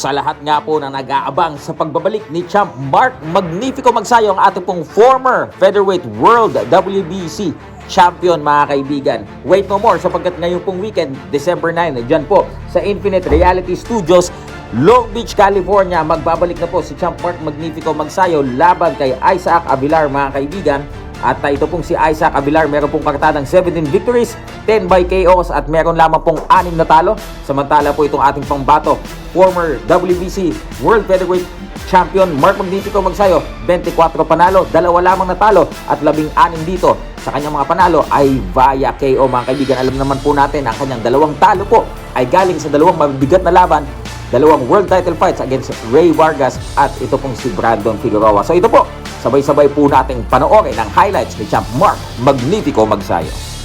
Sa lahat nga po na nag-aabang sa pagbabalik ni Champ Mark Magnifico Magsayo, ang ating pong former featherweight world WBC champion, mga kaibigan. Wait no more, sapagkat ngayong pong weekend, December 9, dyan po sa Infinite Reality Studios, Long Beach, California, magbabalik na po si Champ Mark Magnifico Magsayo laban kay Isaac Avilar, mga kaibigan. At ito pong si Isaac Avilar, meron pong kakatadang 17 victories, 10 by KOs at meron lamang pong 6 na talo. Samantala po itong ating pangbato, former WBC World Featherweight Champion Mark Magnifico Magsayo, 24 panalo, 2 lamang natalo at 16 dito sa kanyang mga panalo ay via KO, mga kaibigan. Alam naman po natin ang kanyang 2 talo po ay galing sa 2 mabibigat na laban, 2 world title fights against Ray Vargas at ito pong si Brandon Figueroa. So ito po, sabay-sabay po nating panoorin ang highlights ni Champ Mark Magnifico Magsayo.